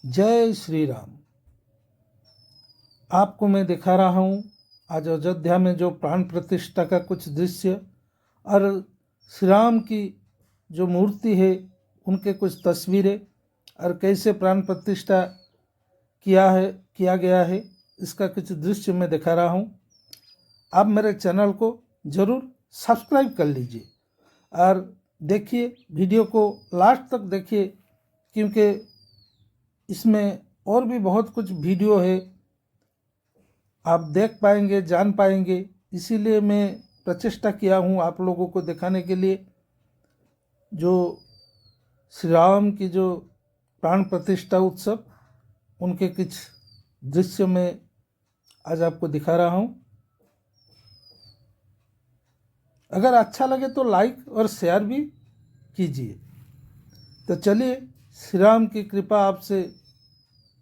जय श्री राम। आपको मैं दिखा रहा हूँ आज अयोध्या में जो प्राण प्रतिष्ठा का कुछ दृश्य और श्री राम की जो मूर्ति है उनके कुछ तस्वीरें और कैसे प्राण प्रतिष्ठा किया गया है, इसका कुछ दृश्य मैं दिखा रहा हूँ। आप मेरे चैनल को ज़रूर सब्सक्राइब कर लीजिए और देखिए, वीडियो को लास्ट तक देखिए, क्योंकि इसमें और भी बहुत कुछ वीडियो है, आप देख पाएंगे, जान पाएंगे। इसीलिए मैं प्रचेष्टा किया हूँ आप लोगों को दिखाने के लिए जो श्री राम की जो प्राण प्रतिष्ठा उत्सव, उनके कुछ दृश्य में आज आपको दिखा रहा हूँ। अगर अच्छा लगे तो लाइक और शेयर भी कीजिए। तो चलिए, श्री राम की कृपा आपसे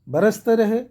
बरसते रहे।